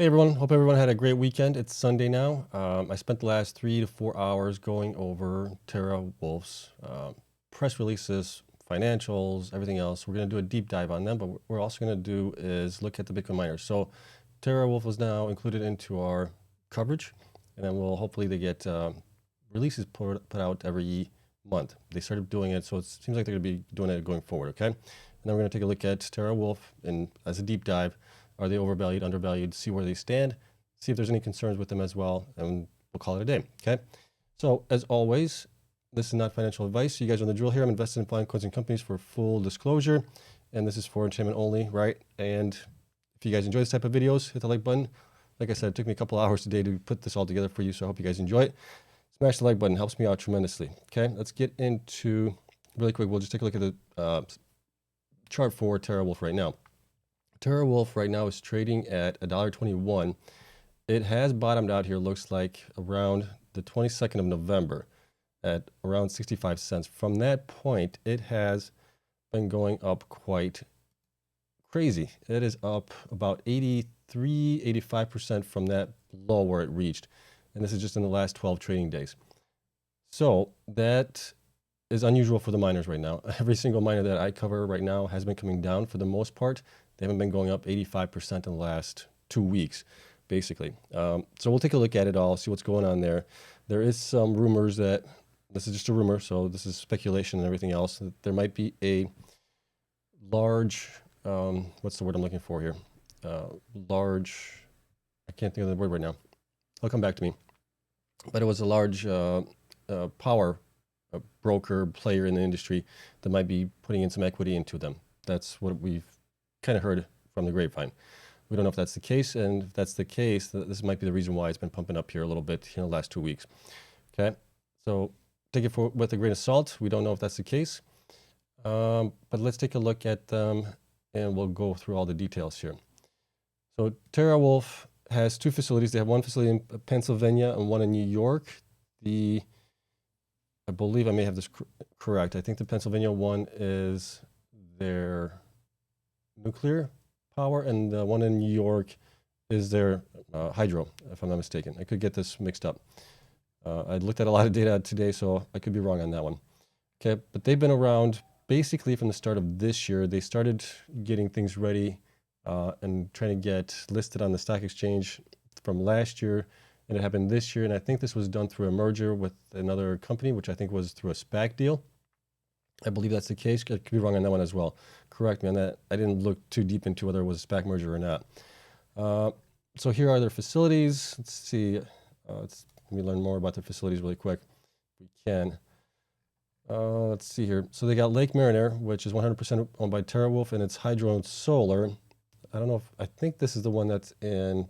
Hey everyone, hope everyone had a great weekend. It's Sunday now. I spent the last 3 to 4 hours going over Terawulf's press releases, financials, everything else. We're going to do a deep dive on them, but what we're also going to do is look at the Bitcoin miners. So Terawulf is now included into our coverage, and then we'll hopefully they get releases put out every month. They started doing it, so it seems like they're going to be doing it going forward, okay? And then we're going to take a look at Terawulf and as a deep dive. Are they overvalued, undervalued? See where they stand, see if there's any concerns with them as well, and we'll call it a day, okay? So as always, this is not financial advice. You guys know the drill here. I'm invested in flying coins and companies for full disclosure, and this is for entertainment only, right? And if you guys enjoy this type of videos, hit the like button. Like I said, it took me a couple hours today to put this all together for you, so I hope you guys enjoy it. Smash the like button, helps me out tremendously, okay? Let's get into, really quick, we'll just take a look at the chart for Terawulf right now. Terawulf right now is trading at $1.21. It has bottomed out here, looks like around the 22nd of November at around 65 cents. From that point, it has been going up quite crazy. It is up about 83, 85% from that low where it reached. And this is just in the last 12 trading days. So that is unusual for the miners right now. Every single miner that I cover right now has been coming down for the most part. They haven't been going up 85% in the last 2 weeks, basically. So we'll take a look at it all, see what's going on there. There is some rumors that, this is just a rumor, so this is speculation and everything else, that there might be a large, what's the word I'm looking for here? Large, I can't think of the word right now. It'll come back to me. But it was a large power broker player in the industry that might be putting in some equity into them. That's what we've kind of heard from the grapevine. We don't know if that's the case, and if that's the case, this might be the reason why it's been pumping up here a little bit in the last 2 weeks. Okay, so take it with a grain of salt. We don't know if that's the case, but let's take a look at them, and we'll go through all the details here. So Terawulf has 2 facilities. They have one facility in Pennsylvania and one in New York. I believe I may have this correct. I think the Pennsylvania one is their nuclear power, and the one in New York is their hydro, if I'm not mistaken. I could get this mixed up. I looked at a lot of data today, so I could be wrong on that one. Okay, but they've been around basically from the start of this year. They started getting things ready and trying to get listed on the stock exchange from last year, and it happened this year. And I think this was done through a merger with another company, which I think was through a SPAC deal. I believe that's the case. I could be wrong on that one as well. Correct me on that. I didn't look too deep into whether it was a SPAC merger or not. So here are their facilities. Let's see. Let me learn more about their facilities really quick. We can. Let's see here. So they got Lake Mariner, which is 100% owned by Terawulf, and it's hydro and solar. I don't know if, I think this is the one that's in,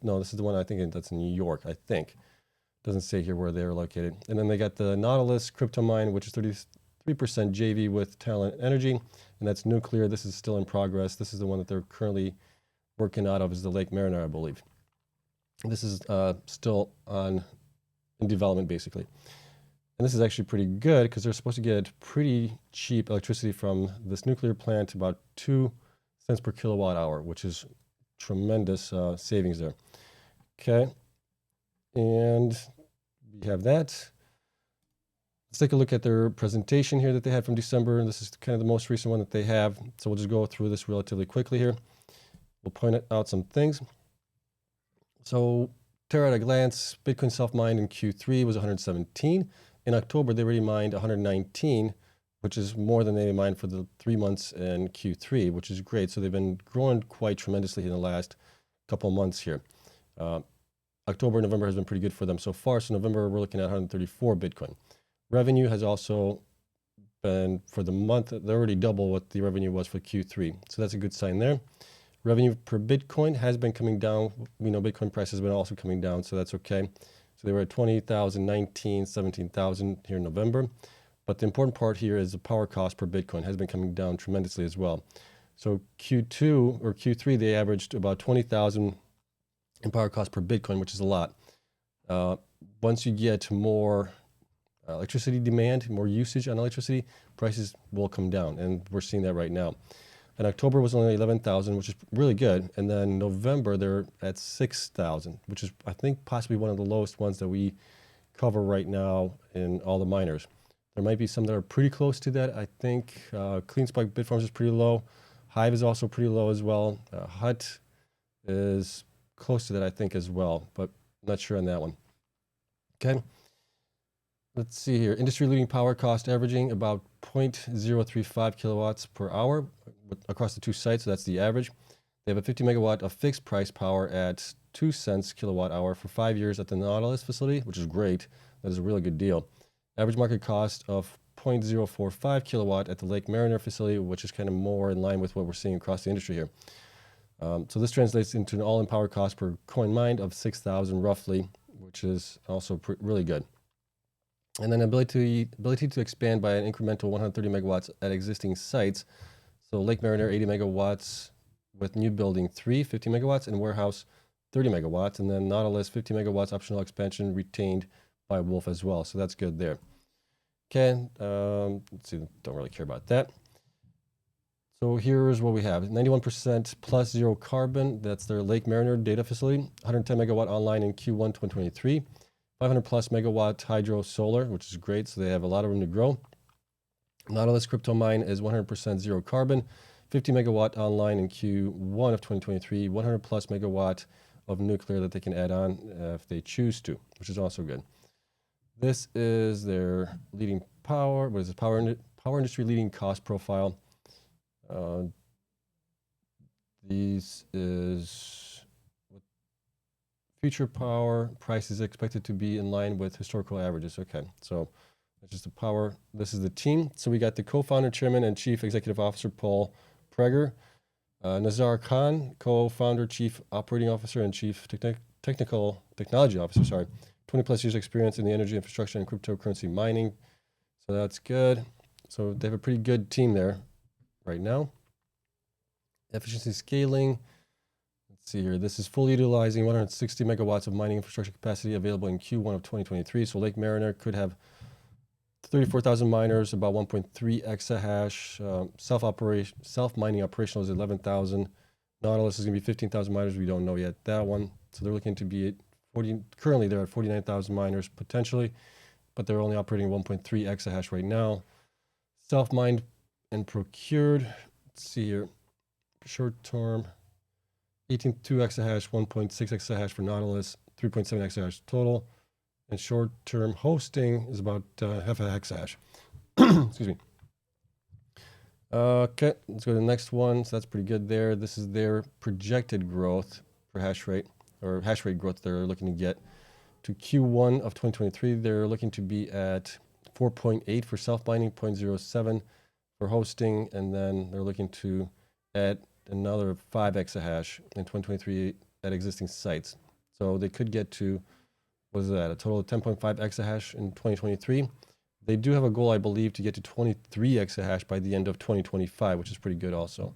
no, this is the one I think that's in New York, I think. Doesn't say here where they're located. And then they got the Nautilus crypto mine, which is 33% JV with Talent Energy, and that's nuclear. This is still in progress. This is the one that they're currently working out of, is the Lake Mariner, I believe. This is still in development, basically. And this is actually pretty good because they're supposed to get pretty cheap electricity from this nuclear plant, about 2 cents per kilowatt hour, which is tremendous savings there. Okay. And we have that. Let's take a look at their presentation here that they had from December. And this is kind of the most recent one that they have. So we'll just go through this relatively quickly here. We'll point out some things. So Terra at a glance, Bitcoin self-mined in Q3 was 117. In October, they already mined 119, which is more than they mined for the 3 months in Q3, which is great. So they've been growing quite tremendously in the last couple of months here. October and November has been pretty good for them so far. So November, we're looking at 134 Bitcoin. Revenue has also been, for the month, they're already double what the revenue was for Q3. So that's a good sign there. Revenue per Bitcoin has been coming down. We know Bitcoin price has been also coming down, so that's okay. So they were at 20,000, 19, 17,000 here in November. But the important part here is the power cost per Bitcoin has been coming down tremendously as well. So Q2 or Q3, they averaged about 20,000 in power cost per Bitcoin, which is a lot. Once you get more electricity demand, more usage on electricity, prices will come down, and we're seeing that right now. And October was only 11,000, which is really good. And then November, they're at 6,000, which is, I think, possibly one of the lowest ones that we cover right now in all the miners. There might be some that are pretty close to that. I think CleanSpark Bitfarms is pretty low. Hive is also pretty low as well. Hut is close to that, I think, as well, but I'm not sure on that one. Okay. Let's see here. Industry leading power cost averaging about 0.035 kilowatts per hour across the two sites. So that's the average. They have a 50 megawatt of fixed price power at 2 cents kilowatt hour for 5 years at the Nautilus facility, which is great. That is a really good deal. Average market cost of 0.045 kilowatt at the Lake Mariner facility, which is kind of more in line with what we're seeing across the industry here. So this translates into an all-in power cost per coin mined of 6,000 roughly, which is also really good. And then ability to expand by an incremental 130 megawatts at existing sites. So Lake Mariner 80 megawatts with new building 3, 50 megawatts, and warehouse 30 megawatts. And then Nautilus 50 megawatts optional expansion retained by Wolf as well. So that's good there. Okay, let's see, don't really care about that. So here's what we have. 91% plus zero carbon. That's their Lake Mariner data facility. 110 megawatt online in Q1 2023. 500 plus megawatt hydro solar, which is great. So they have a lot of room to grow. Nautilus crypto mine is 100% zero carbon. 50 megawatt online in Q1 of 2023. 100 plus megawatt of nuclear that they can add on if they choose to, which is also good. This is their leading power. What is it? Power industry leading cost profile. These is what future power price is expected to be in line with historical averages. Okay, so that's just the power. This is the team. So we got the co-founder, chairman, and chief executive officer, Paul Prager. Nazar Khan, co-founder, chief operating officer, and chief technology officer, sorry. 20 plus years experience in the energy infrastructure and cryptocurrency mining. So that's good. So they have a pretty good team there right now. Efficiency scaling. Let's see here. This is fully utilizing 160 megawatts of mining infrastructure capacity available in Q1 of 2023. So Lake Mariner could have 34,000 miners, about 1.3 exahash. Self-mining operational is 11,000. Nautilus is going to be 15,000 miners. We don't know yet that one. So they're looking to be at currently they're at 49,000 miners potentially, but they're only operating 1.3 exahash right now. Self-mined and procured. Let's see here. Short term, 18.2 exahash, 1.6 exahash for Nautilus, 3.7 exahash total. And short term hosting is about half a exahash. Excuse me. Okay, let's go to the next one. So that's pretty good there. This is their projected growth for hash rate, or hash rate growth they're looking to get to Q1 of 2023. They're looking to be at 4.8 for self-mining, 0.07 for hosting, and then they're looking to add another 5 exahash in 2023 at existing sites. So they could get to, what is that, a total of 10.5 exahash in 2023. They do have a goal, I believe, to get to 23 exahash by the end of 2025, which is pretty good also.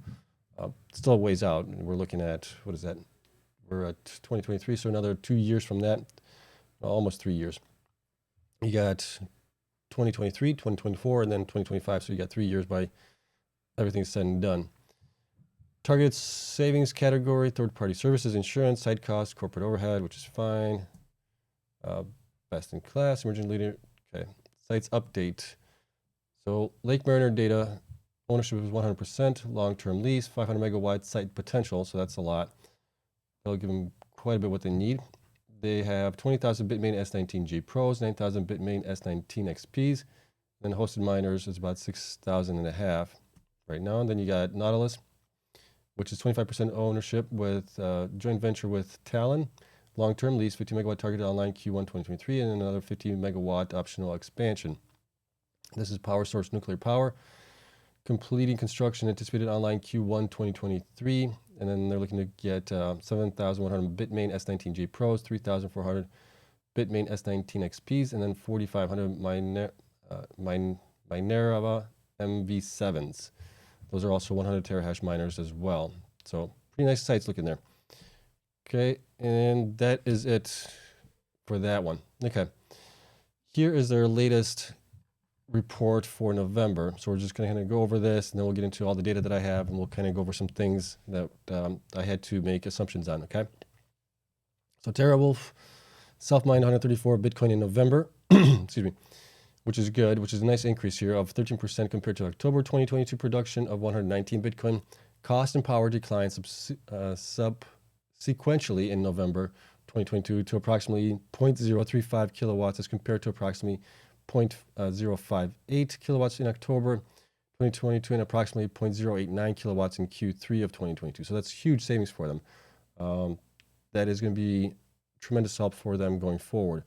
Still a ways out. We're looking at, what is that? We're at 2023, so another 2 years from that, almost 3 years. You got 2023, 2024, and then 2025, so you got 3 years by everything's said and done. Target savings category, third-party services, insurance, site costs, corporate overhead, which is fine. Best in class, emerging leader. Okay, sites update. So Lake Mariner data, ownership is 100%, long-term lease, 500 megawatt site potential, so that's a lot. They'll give them quite a bit what they need. They have 20,000 Bitmain S19J Pros, 9,000 Bitmain S19 XPs. Then hosted miners is about 6,500 right now. And then you got Nautilus, which is 25% ownership with joint venture with Talon. Long-term lease, 50 megawatt targeted online Q1 2023, and another 50 megawatt optional expansion. This is power source nuclear power. Completing construction anticipated online Q1 2023. And then they're looking to get 7,100 Bitmain S19J Pros, 3,400 Bitmain S19 XPs, and then 4,500 Minerva MV7s. Those are also 100 terahash miners as well. So pretty nice sites looking there. Okay, and that is it for that one. Okay, here is their latest report for November. So we're just going to kind of go over this, and then we'll get into all the data that I have, and we'll kind of go over some things that I had to make assumptions on, okay? So Terawulf self-mined 134 Bitcoin in November, excuse me, which is good, which is a nice increase here of 13% compared to October 2022 production of 119 Bitcoin. Cost and power declined subsequentially in November 2022 to approximately 0.035 kilowatts as compared to approximately 0.058 kilowatts in October 2022 and approximately 0.089 kilowatts in Q3 of 2022. So that's huge savings for them. That is going to be tremendous help for them going forward.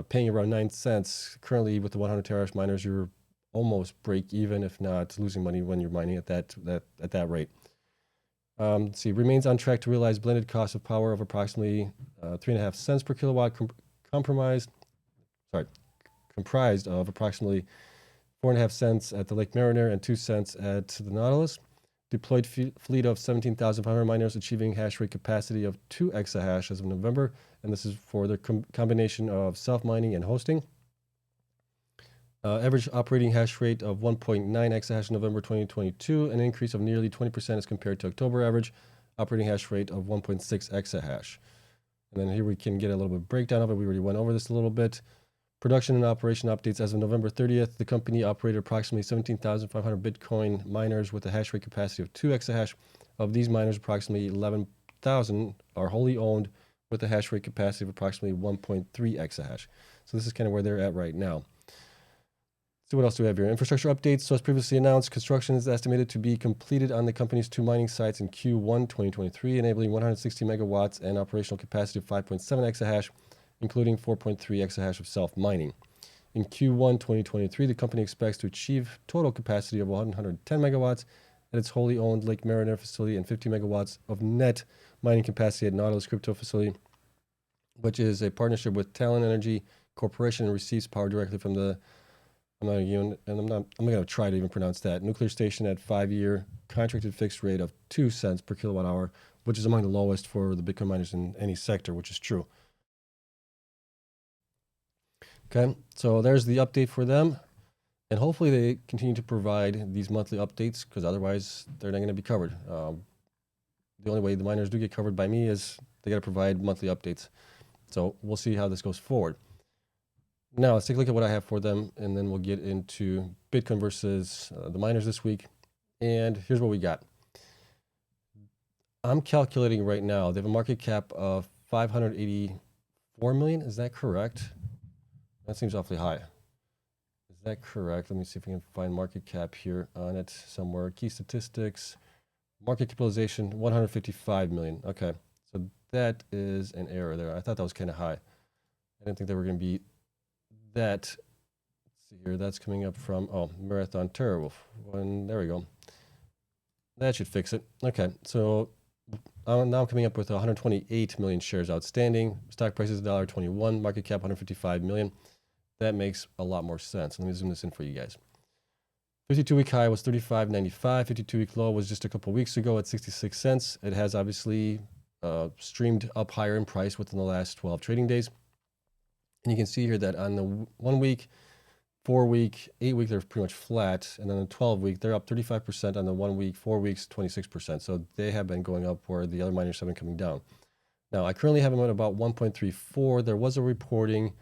Paying around 9 cents currently with the 100 terahash miners, you're almost break even, if not losing money when you're mining at that rate. Let's see, remains on track to realize blended cost of power of approximately 3.5 cents per kilowatt, comprised of approximately 4.5 cents at the Lake Mariner and 2 cents at the Nautilus. Deployed fleet of 17,500 miners achieving hash rate capacity of 2 exahash as of November, and this is for the combination of self-mining and hosting. Average operating hash rate of 1.9 exahash in November 2022, an increase of nearly 20% as compared to October average operating hash rate of 1.6 exahash. And then here we can get a little bit of breakdown of it. We already went over this a little bit. Production and operation updates as of November 30th. The company operated approximately 17,500 Bitcoin miners with a hash rate capacity of 2 exahash. Of these miners, approximately 11,000 are wholly owned with a hash rate capacity of approximately 1.3 exahash. So this is kind of where they're at right now. So what else do we have here? Infrastructure updates. So as previously announced, construction is estimated to be completed on the company's 2 mining sites in Q1 2023, enabling 160 megawatts and operational capacity of 5.7 exahash, including 4.3 exahash of self-mining. In Q1 2023, the company expects to achieve total capacity of 110 megawatts at its wholly owned Lake Mariner facility and 50 megawatts of net mining capacity at Nautilus Crypto facility, which is a partnership with Talon Energy Corporation and receives power directly from the I'm not going to try to even pronounce that. Nuclear station at 5-year contracted fixed rate of 2 cents per kilowatt hour, which is among the lowest for the Bitcoin miners in any sector, which is true. Okay, so there's the update for them. And hopefully they continue to provide these monthly updates, because otherwise they're not going to be covered. The only way the miners do get covered by me is they got to provide monthly updates. So we'll see how this goes forward. Now, let's take a look at what I have for them, and then we'll get into Bitcoin versus the miners this week. And here's what we got. I'm calculating right now, they have a market cap of 584 million. Is that correct? That seems awfully high. Is that correct? Let me see if we can find market cap here on it somewhere. Key statistics, market capitalization, 155 million. Okay, so that is an error there. I thought that was kind of high. I didn't think they were going to be that. Let's see here. That's coming up from, Marathon Terawulf. There we go. That should fix it. Okay, so now I'm coming up with 128 million shares outstanding. Stock price is $1.21. Market cap 155 million. That makes a lot more sense. Let me zoom this in for you guys. 52-week high was $35.95. 52-week low was just a couple weeks ago at 66 cents. It has obviously streamed up higher in price within the last 12 trading days. And you can see here that on the 1 week, 4 week, 8 week, they're pretty much flat. And then the 12 week, they're up 35% on the 1 week, 4 weeks, 26%. So they have been going up where the other miners have been coming down. Now, I currently have them at about 1.34. There was a reporting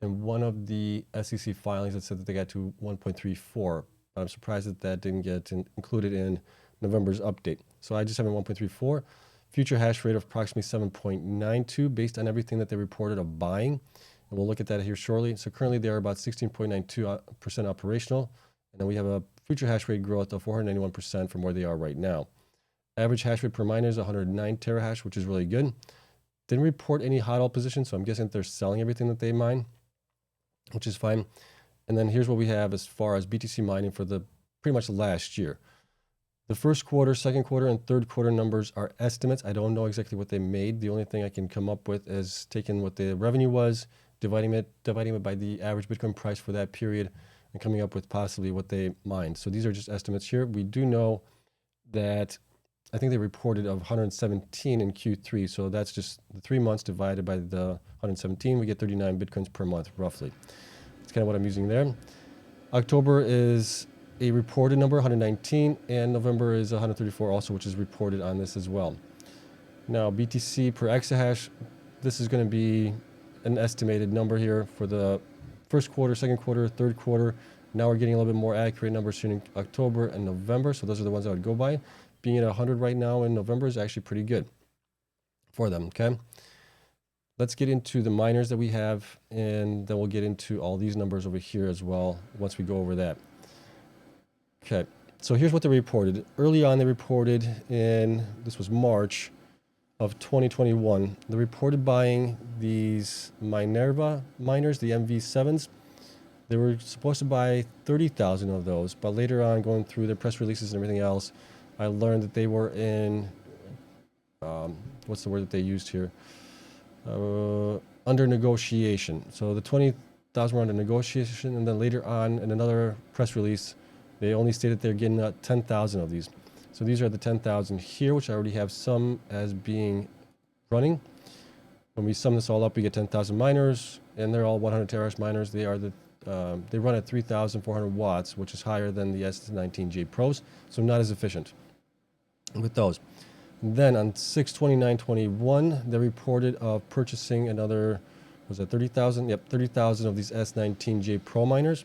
in one of the SEC filings that said that they got to 1.34. But I'm surprised that that didn't get included in November's update. So I just have a 1.34. Future hash rate of approximately 7.92 based on everything that they reported of buying. And we'll look at that here shortly. So currently they are about 16.92% operational. And then we have a future hash rate growth of 491% from where they are right now. Average hash rate per miner is 109 terahash, which is really good. Didn't report any hodl position, so I'm guessing that they're selling everything that they mine, which is fine. And then here's what we have as far as BTC mining for the pretty much last year. The first quarter, second quarter, and third quarter numbers are estimates. I don't know exactly what they made. The only thing I can come up with is taking what the revenue was, dividing it by the average Bitcoin price for that period, and coming up with possibly what they mined. So these are just estimates here. We do know that I think they reported of 117 in Q3. So that's just the 3 months divided by the 117. We get 39 Bitcoins per month, roughly. That's kind of what I'm using there. October is a reported number, 119, and November is 134 also, which is reported on this as well. Now, BTC per exahash, this is going to be an estimated number here for the first quarter, second quarter, third quarter. Now we're getting a little bit more accurate numbers here in October and November, so those are the ones I would go by. Being at 100 right now in November is actually pretty good for them, okay? Let's get into the miners that we have, and then we'll get into all these numbers over here as well once we go over that. Okay, so here's what they reported. Early on, they reported this was March of 2021. They reported buying these Minerva miners, the MV7s. They were supposed to buy 30,000 of those, but later on, going through their press releases and everything else, I learned that they were in, what's the word that they used here? Under negotiation. So the 20,000 were under negotiation, and then later on in another press release, they only stated they're getting 10,000 of these. So these are the 10,000 here, which I already have some as being running. When we sum this all up, we get 10,000 miners, and they're all 100 terahash miners. They are they run at 3,400 watts, which is higher than the S19J Pros, so not as efficient with those. Then on 6/29/21, they reported of purchasing another, was that 30,000? Yep, 30,000 of these S19J Pro miners.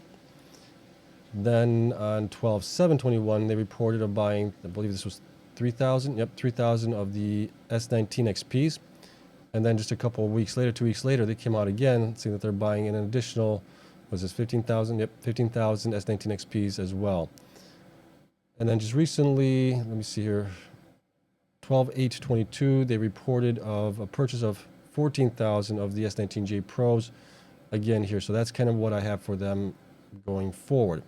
Then on 12/7/21, they reported of buying, I believe this was 3,000. Yep, 3,000 of the S19 XPs. And then just a couple of weeks later, 2 weeks later, they came out again saying that they're buying an additional, was this 15,000? Yep, 15,000 S19 XPs as well. And then just recently, let me see here, 12/8/22, they reported of a purchase of 14,000 of the S19J Pros again here. So that's kind of what I have for them going forward.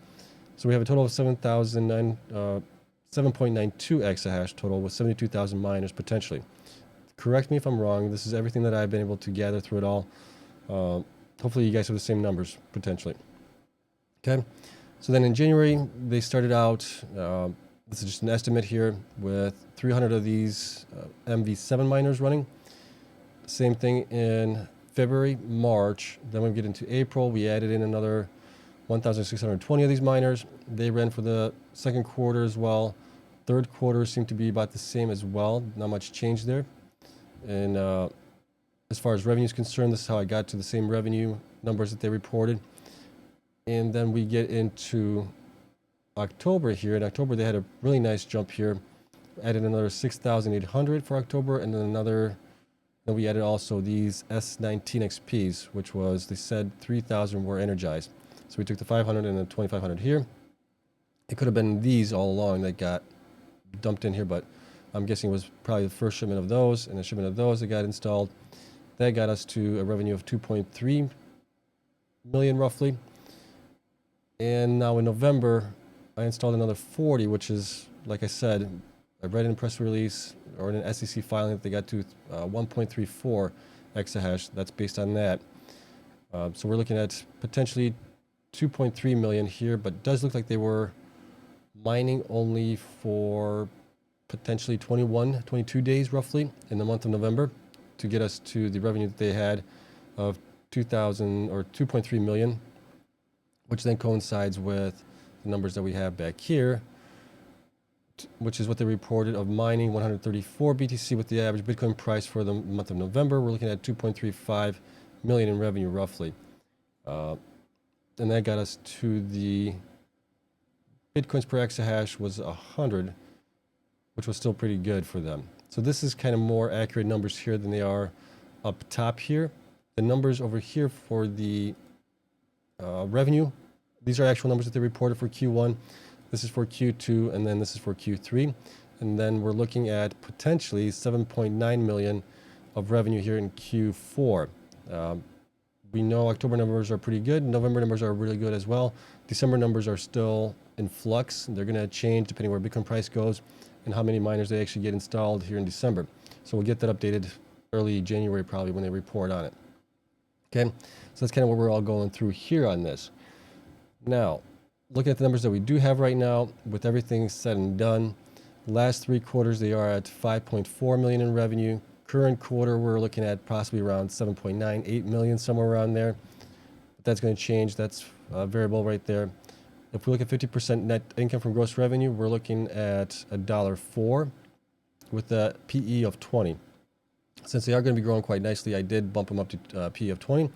So we have a total of 7.92 exahash total with 72,000 miners potentially. Correct me if I'm wrong. This is everything that I've been able to gather through it all. Hopefully you guys have the same numbers potentially. Okay. So then in January, they started out, this is just an estimate here, with 300 of these MV7 miners running. Same thing in February, March. Then when we get into April, we added in another 1,620 of these miners. They ran for the second quarter as well. Third quarter seemed to be about the same as well. Not much change there. And as far as revenue is concerned, this is how I got to the same revenue numbers that they reported. And then we get into October here. In October, they had a really nice jump here. Added another 6,800 for October, and then then we added also these S19 XPs, which was, they said 3,000 were energized. So we took the 500 and the 2,500 here. It could have been these all along that got dumped in here, but I'm guessing it was probably the first shipment of those and the shipment of those that got installed. That got us to a revenue of 2.3 million roughly. And now in November, I installed another 40, which is, like I said, I read in a press release or in an SEC filing that they got to 1.34 exahash. That's based on that. So we're looking at potentially 2.3 million here, but it does look like they were mining only for potentially 21, 22 days roughly in the month of November to get us to the revenue that they had of 2,000 or 2.3 million, which then coincides with the numbers that we have back here, which is what they reported of mining 134 BTC with the average Bitcoin price for the month of November. We're looking at 2.35 million in revenue roughly. And that got us to the Bitcoins per exahash was 100, which was still pretty good for them. So this is kind of more accurate numbers here than they are up top here. The numbers over here for the revenue, these are actual numbers that they reported for Q1. This is for Q2, and then this is for Q3. And then we're looking at potentially 7.9 million of revenue here in Q4. We know October numbers are pretty good. November numbers are really good as well. December numbers are still in flux. They're going to change depending where Bitcoin price goes and how many miners they actually get installed here in December. So we'll get that updated early January probably when they report on it. Okay, so that's kind of what we're all going through here on this. Now, looking at the numbers that we do have right now, with everything said and done, last 3 quarters they are at 5.4 million in revenue. Current quarter we're looking at possibly around 7.98 million, somewhere around there. But that's going to change. That's a variable right there. If we look at 50% net income from gross revenue, we're looking at $1.04 with a PE of 20. Since they are going to be growing quite nicely, I did bump them up to PE of 20.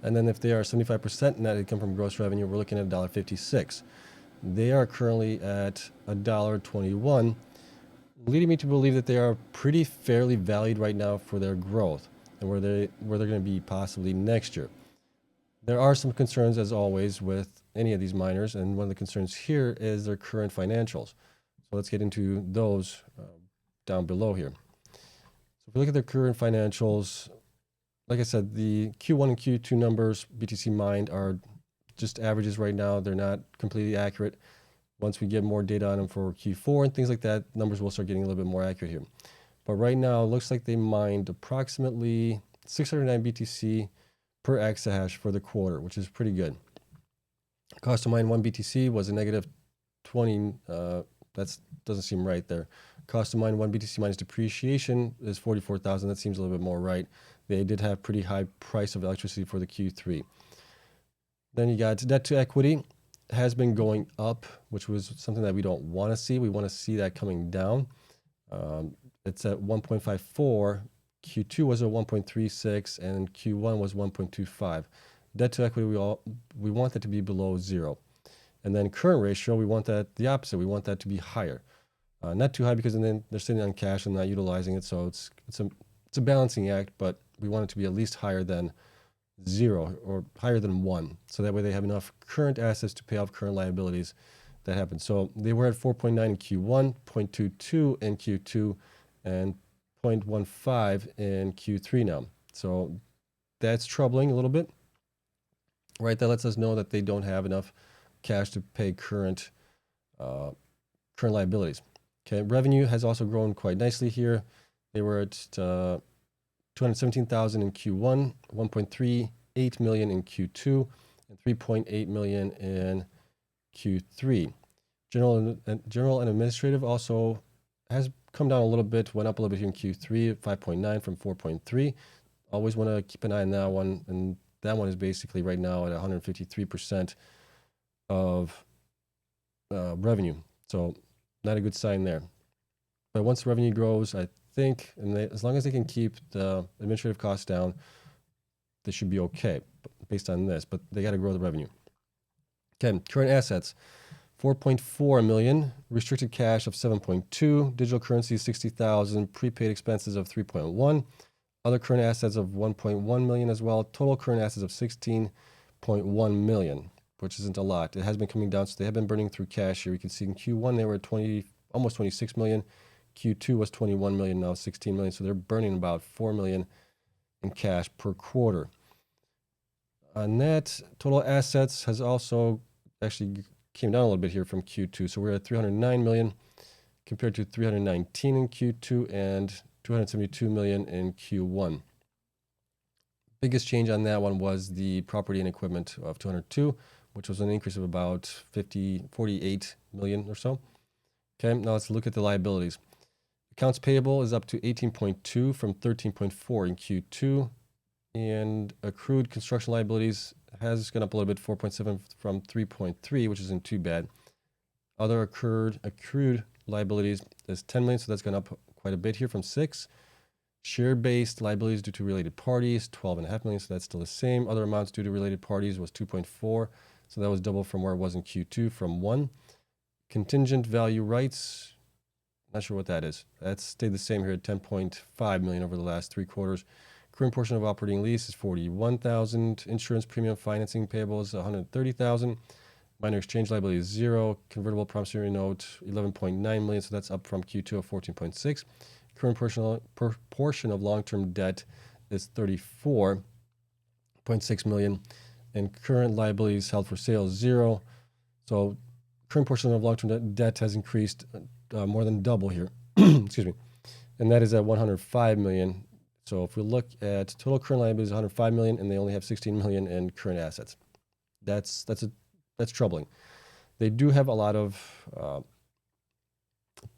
And then if they are 75% net income from gross revenue, we're looking at $1.56. They are currently at $1.21, leading me to believe that they are pretty fairly valued right now for their growth and where they're going to be possibly next year. There are some concerns, as always, with any of these miners, and one of the concerns here is their current financials. So let's get into those down below here. So if we look at their current financials, like I said, the Q1 and Q2 numbers BTC mined are just averages right now. They're not completely accurate. Once we get more data on them for Q4 and things like that, numbers will start getting a little bit more accurate here. But right now, it looks like they mined approximately 609 BTC per exahash for the quarter, which is pretty good. Cost to mine 1 BTC was a negative 20. That doesn't seem right there. Cost to mine 1 BTC minus depreciation is 44,000. That seems a little bit more right. They did have pretty high price of electricity for the Q3. Then you got debt to equity has been going up, which was something that we don't want to see. We want to see that coming down. It's at 1.54. Q2 was at 1.36 and Q1 was 1.25. Debt to equity, we want that to be below 0. And then current ratio, we want that the opposite. We want that to be higher. Not too high because then they're sitting on cash and not utilizing it. So it's a balancing act, but we want it to be at least higher than 0 or higher than 1. So that way they have enough current assets to pay off current liabilities. That happens. So they were at 4.9 in Q1, 0.22 in Q2, and 0.15 in Q3 now. So that's troubling a little bit, right? That lets us know that they don't have enough cash to pay current liabilities. Okay, revenue has also grown quite nicely here. They were at 217,000 in Q1, 1.38 million in Q2, and 3.8 million in Q3. General and administrative also has come down a little bit, went up a little bit here in Q3, 5.9 from 4.3. Always want to keep an eye on that one, and that one is basically right now at 153% of revenue. So not a good sign there. But once the revenue grows, I think, and as long as they can keep the administrative costs down, they should be okay based on this, but they got to grow the revenue. Okay, current assets. 4.4 million, restricted cash of 7.2, digital currency 60,000, prepaid expenses of 3.1, other current assets of 1.1 million as well, total current assets of 16.1 million, which isn't a lot. It has been coming down, so they have been burning through cash here. You can see in Q1 they were at almost 26 million, Q2 was 21 million, now 16 million, so they're burning about 4 million in cash per quarter. Net total assets has also actually came down a little bit here from Q2. So we're at 309 million compared to 319 in Q2 and 272 million in Q1. Biggest change on that one was the property and equipment of 202, which was an increase of about 48 million or so. Okay, now let's look at the liabilities. Accounts payable is up to 18.2 from 13.4 in Q2. And accrued construction liabilities has gone up a little bit, 4.7 from 3.3, which isn't too bad. Other accrued liabilities is 10 million, so that's gone up quite a bit here from 6. Share-based liabilities due to related parties, 12.5 million, so that's still the same. Other amounts due to related parties was 2.4, so that was double from where it was in Q2 from 1. Contingent value rights, not sure what that is. That's stayed the same here at 10.5 million over the last 3 quarters. Current portion of operating lease is 41,000. Insurance premium financing payable is 130,000. Minor exchange liability is 0. Convertible promissory note 11.9 million, so that's up from Q2 of 14.6. Current portion of long-term debt is 34.6 million, and current liabilities held for sale is 0. So current portion of long-term debt has increased more than double here. Excuse me, and that is at 105 million. So if we look at total current liabilities, 105 million, and they only have 16 million in current assets. That's troubling. They do have a lot of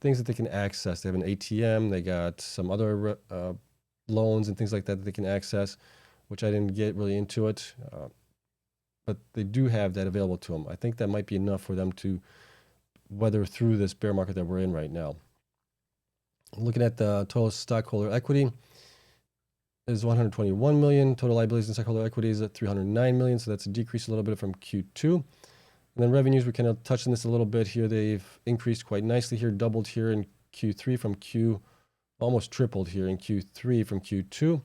things that they can access. They have an ATM. They got some other loans and things like that that they can access, which I didn't get really into it. but they do have that available to them. I think that might be enough for them to weather through this bear market that we're in right now. Looking at the total stockholder equity is 121 million. Total liabilities and stockholder equity is at 309 million. So that's a decrease a little bit from Q2. And then revenues, we kind of touched on this a little bit here. They've increased quite nicely here, doubled here in Q3 from almost tripled here in Q3 from Q2.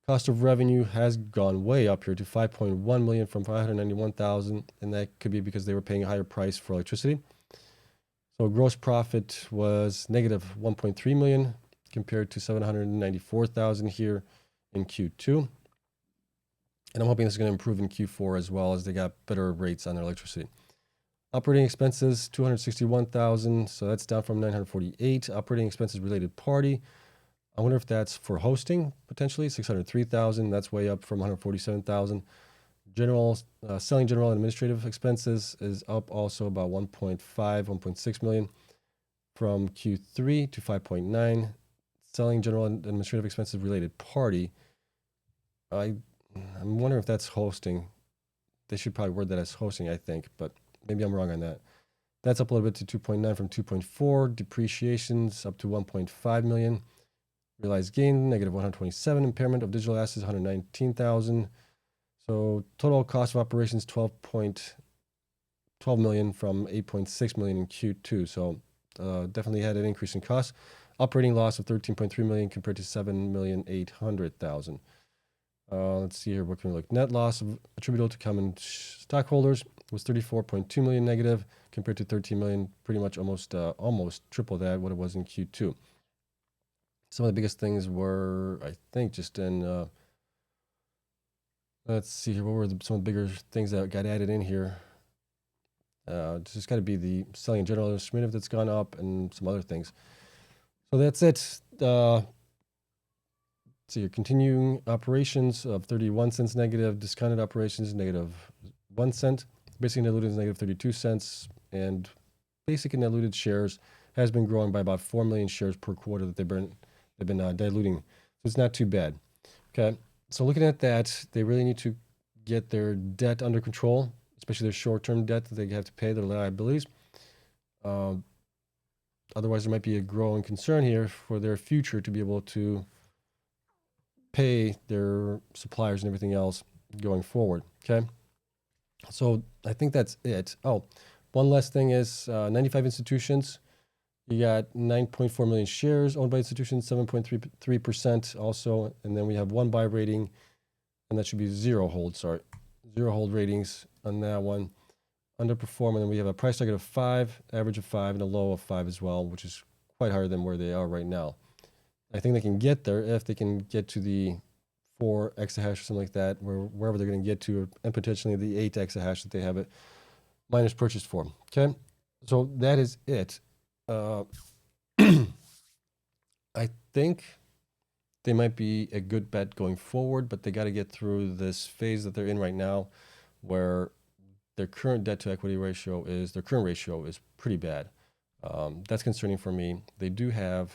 Cost of revenue has gone way up here to 5.1 million from 591,000, and that could be because they were paying a higher price for electricity. So gross profit was negative 1.3 million compared to 794,000 here in Q2. And I'm hoping this is going to improve in Q4 as well, as they got better rates on their electricity. Operating expenses, 261,000, so that's down from 948. Operating expenses related party, I wonder if that's for hosting, potentially, 603,000. That's way up from 147,000. General, selling general and administrative expenses is up also about 1.6 million from Q3 to 5.9. Selling general and administrative expenses related party, I'm wondering if that's hosting. They should probably word that as hosting, I think, but maybe I'm wrong on that. That's up a little bit to 2.9 from 2.4. Depreciations up to 1.5 million. Realized gain, negative 127. Impairment of digital assets, 119,000. So total cost of operations, 12 million from 8.6 million in Q2. So definitely had an increase in cost. Operating loss of 13.3 million compared to 7,800,000. Let's see here. What can we look? Net loss attributable to common stockholders was 34.2 million negative compared to 13 million, pretty much almost triple that what it was in Q2. Some of the biggest things were, I think, just in, let's see here, what were some of the bigger things that got added in here? Just got to be the selling and general administrative that's gone up and some other things. So that's it. So your continuing operations of 31 cents negative, discounted operations negative 1 cent, basic and diluted is negative 32 cents, and basic and diluted shares has been growing by about 4 million shares per quarter that they've been diluting. So it's not too bad. Okay, so looking at that, they really need to get their debt under control, especially their short-term debt that they have to pay, their liabilities. Otherwise, there might be a growing concern here for their future to be able to pay their suppliers and everything else going forward. Okay, so I think that's it. Oh, one last thing is 95 institutions. You got 9.4 million shares owned by institutions, 7.33% also. And then we have one buy rating, and that should be zero hold ratings on that one. Underperform, and then we have a price target of 5, average of 5, and a low of 5 as well, which is quite higher than where they are right now. I think they can get there if they can get to the 4 exahash or something like that, wherever they're going to get to, and potentially the 8 exahash that they have it miners purchased for. Okay, so that is it. I think they might be a good bet going forward, but they got to get through this phase that they're in right now, where their current debt to equity ratio is pretty bad. That's concerning for me. They do have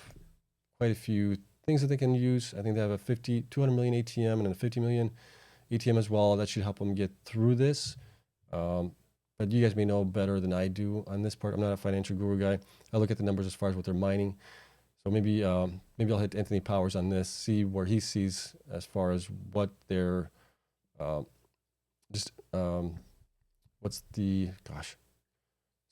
quite a few things that they can use. I think they have a 200 million ATM and a 50 million ATM as well. That should help them get through this. But you guys may know better than I do on this part. I'm not a financial guru guy. I look at the numbers as far as what they're mining. So maybe I'll hit Anthony Powers on this, see where he sees as far as what their what's the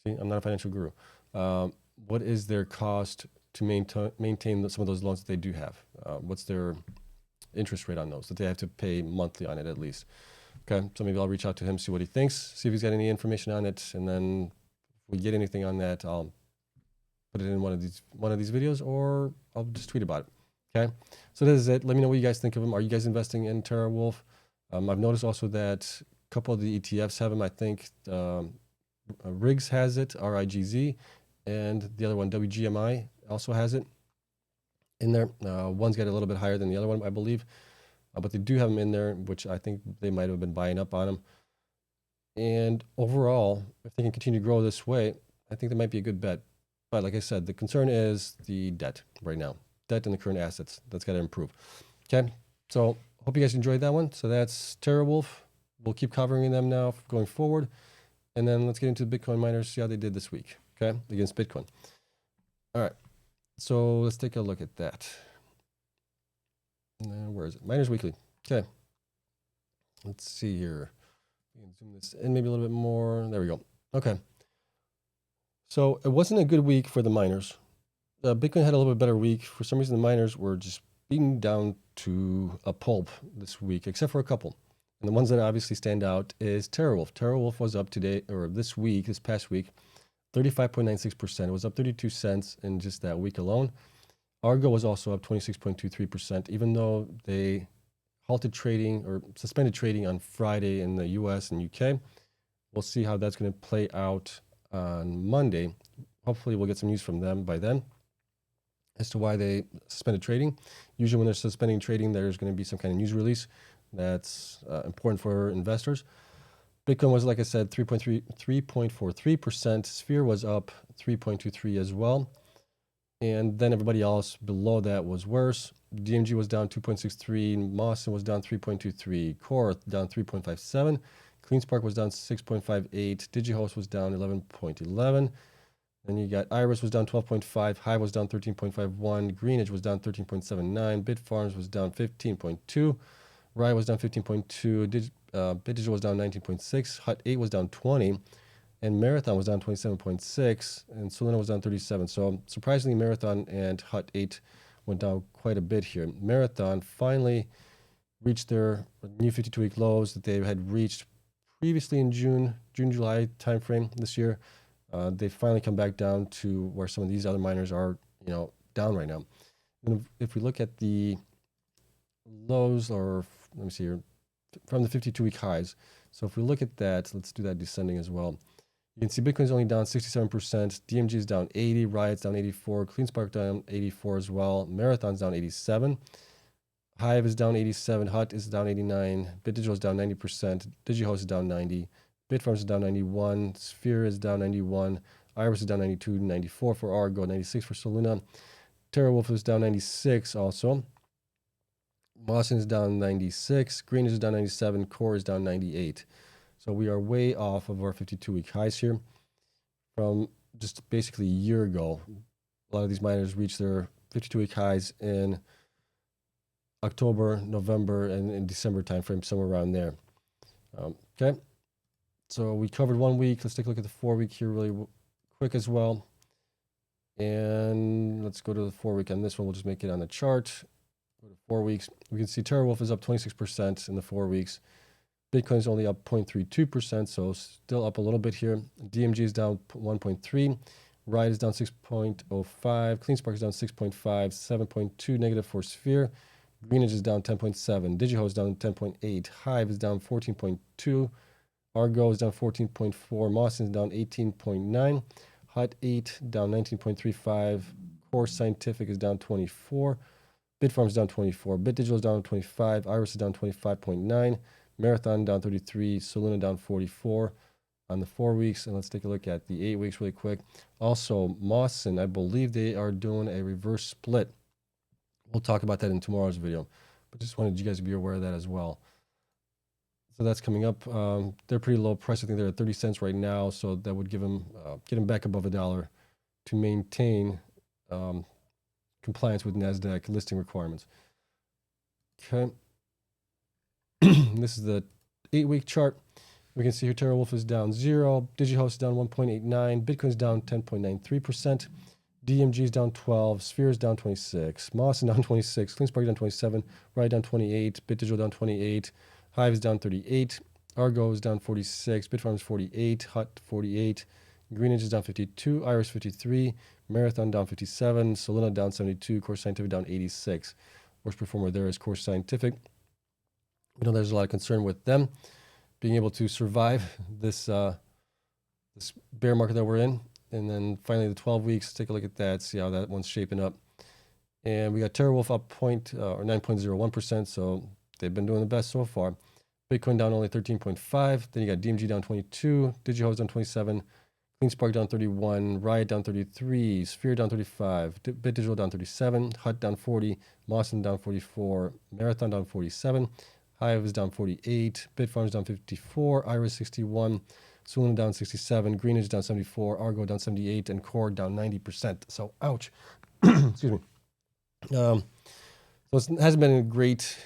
See, I'm not a financial guru. What is their cost to maintain some of those loans that they do have? What's their interest rate on those that they have to pay monthly on it at least? Okay, so maybe I'll reach out to him, see what he thinks, see if he's got any information on it, and then if we get anything on that, I'll put it in one of these videos, or I'll just tweet about it. Okay, so that is it. Let me know what you guys think of them. Are you guys investing in Terawulf? I've noticed also that a couple of the ETFs have them. I think Riggs has it, RIGZ, and the other one, WGMI, also has it in there. One's got a little bit higher than the other one, I believe. But they do have them in there, which I think they might have been buying up on them. And overall, if they can continue to grow this way, I think they might be a good bet. But like I said, the concern is the debt right now. Debt and the current assets. That's got to improve. Okay, so hope you guys enjoyed that one. So that's Terawulf. we'll keep covering them now going forward. And then let's get into Bitcoin miners, see how they did this week, okay, against Bitcoin. All right, so let's take a look at that. Where is it? Miners Weekly. Okay. Let's see here. We can zoom this in maybe a little bit more. There we go. Okay. So it wasn't a good week for the miners. Bitcoin had a little bit better week. For some reason, the miners were just beaten down to a pulp this week, except for a couple. And the ones that obviously stand out is Terawulf. Terawulf was up today, or this past week, 35.96%. It was up 32 cents in just that week alone. Argo was also up 26.23%, even though they halted trading or suspended trading on Friday in the US and UK. We'll see how that's going to play out on Monday. Hopefully we'll get some news from them by then as to why they suspended trading. Usually when they're suspending trading, there's going to be some kind of news release that's important for investors. Bitcoin was, like I said, 3.43%. Sphere was up 3.23 as well. And then everybody else below that was worse. DMG was down 2.63. Mawson was down 3.23. Core down 3.57. CleanSpark was down 6.58. DigiHost was down 11.11. Then you got Iris was down 12.5. Hive was down 13.51. Greenidge was down 13.79. Bitfarms was down 15.2. Rye was down 15.2. BitDigital was down 19.6. Hut 8 was down 20. And Marathon was down 27.6, and Soluna was down 37. So surprisingly, Marathon and Hut 8 went down quite a bit here. Marathon finally reached their new 52-week lows that they had reached previously in June-July timeframe this year. They finally come back down to where some of these other miners are, down right now. And if we look at the lows, or let me see here, from the 52-week highs. So if we look at that, let's do that descending as well. You can see Bitcoin's only down 67%, DMG is down 80, Riot's down 84, CleanSpark down 84 as well, Marathon's down 87, Hive is down 87, Hut is down 89, BitDigital is down 90%, DigiHost is down 90, Bitfarms is down 91, Sphere is down 91, Iris is down 92, 94 for Argo, 96 for Soluna, Terawulf is down 96 also, Mawson is down 96, Greenidge is down 97, Core is down 98. So we are way off of our 52-week highs here from just basically a year ago. A lot of these miners reached their 52-week highs in October, November, and in December timeframe, somewhere around there. Okay, so we covered 1 week. Let's take a look at the 4-week here really quick as well. And let's go to the 4-week on this one. We'll just make it on the chart. Go to 4 weeks. We can see Terawulf is up 26% in the 4 weeks. Bitcoin is only up 0.32%, so still up a little bit here. DMG is down 1.3. Riot is down 6.05. CleanSpark is down 6.5. 7.2 negative for Sphere. Greenidge is down 10.7. DigiHost is down 10.8. Hive is down 14.2. Argo is down 14.4. Mawson is down 18.9. Hut 8 down 19.35. Core Scientific is down 24. Bitfarms is down 24. BitDigital is down 25. Iris is down 25.9. Marathon down 33, Soluna down 44 on the 4 weeks. And let's take a look at the 8 weeks really quick. Also, Mawson, I believe they are doing a reverse split. We'll talk about that in tomorrow's video, but just wanted you guys to be aware of that as well. So that's coming up. They're pretty low price. I think they're at 30 cents right now. So that would give them, get them back above $1 to maintain compliance with NASDAQ listing requirements. Okay. This is the 8-week chart. We can see here Terawulf is down 0, DigiHost is down 1.89, Bitcoin's down 10.93%, DMG is down 12, Sphere is down 26, Mawson down 26, CleanSpark down 27, Riot down 28, BitDigital down 28, Hive is down 38, Argo is down 46, Bitfarms 48, Hut 48, Greenidge is down 52, Iris 53, Marathon down 57, Soluna down 72, Core Scientific down 86. Worst performer there is Core Scientific. We know there's a lot of concern with them being able to survive this this bear market that we're in. And then finally the 12 weeks, take a look at that, see how that one's shaping up. And we got Terawulf up 9.01%, so they've been doing the best so far. Bitcoin down only 13.5. Then you got DMG down 22, DigiHost down 27, CleanSpark down 31, Riot down 33, Sphere down 35, BitDigital down 37, Hut down 40, Mawson down 44, Marathon down 47, Hive is down 48. Bitfarms down 54. Iris 61. Soluna down 67. Greenidge down 74. Argo down 78. And Core down 90%. So, ouch. Excuse me. So it hasn't been a great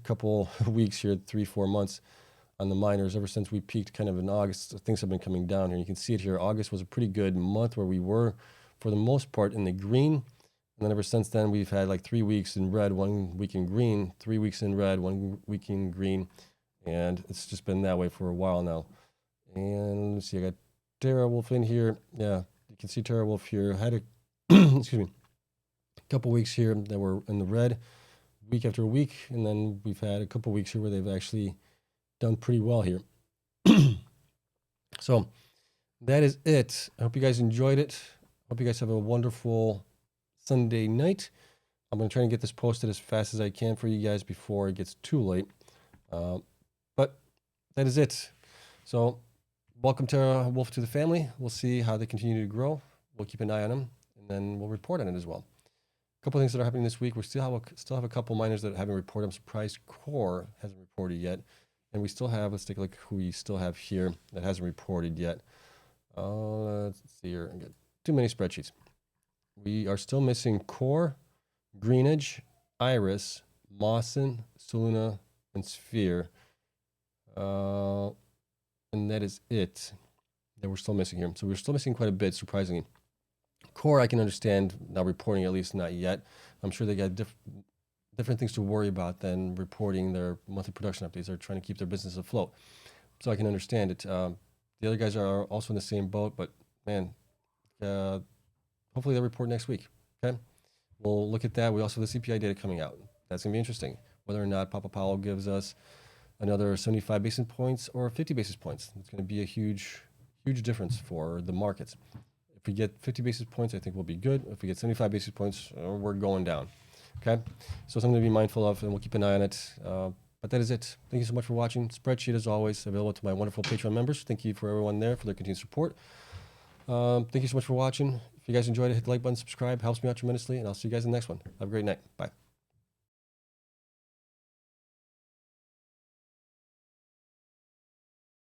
couple weeks here, 3-4 months on the miners. Ever since we peaked kind of in August, things have been coming down here. You can see it here. August was a pretty good month where we were, for the most part, in the green. And then ever since then, we've had like 3 weeks in red, 1 week in green, 3 weeks in red, 1 week in green. And it's just been that way for a while now. And let's see, I got Terawulf in here. Yeah, you can see Terawulf here. I had a, excuse me, couple weeks here that were in the red, week after week. And then we've had a couple weeks here where they've actually done pretty well here. So that is it. I hope you guys enjoyed it. Hope you guys have a wonderful Sunday night. I'm going to try and get this posted as fast as I can for you guys before it gets too late. But that is it. So welcome Terawulf to the family. We'll see how they continue to grow. We'll keep an eye on them, and then we'll report on it as well. A couple of things that are happening this week. We still have a couple miners that haven't reported. I'm surprised Core hasn't reported yet. And we still have, let's take a look who we still have here that hasn't reported yet. Let's see here. I got too many spreadsheets. We are still missing Core, Greenidge, Iris, Mawson, Soluna, and Sphere. And that is it that we're still missing here. So we're still missing quite a bit, surprisingly. Core, I can understand not reporting, at least not yet. I'm sure they got different things to worry about than reporting their monthly production updates. They're trying to keep their business afloat. So I can understand it. The other guys are also in the same boat, but man, hopefully they'll report next week. Okay, we'll look at that. We also have the CPI data coming out. That's gonna be interesting. Whether or not Papa Powell gives us another 75 basis points or 50 basis points. It's gonna be a huge difference for the markets. If we get 50 basis points, I think we'll be good. If we get 75 basis points, we're going down. Okay, so something to be mindful of, and we'll keep an eye on it. But that is it. Thank you so much for watching. Spreadsheet, as always, available to my wonderful Patreon members. Thank you for everyone there for their continued support. Thank you so much for watching. If you guys enjoyed it, hit the like button, subscribe. Helps me out tremendously, and I'll see you guys in the next one. Have a great night. Bye.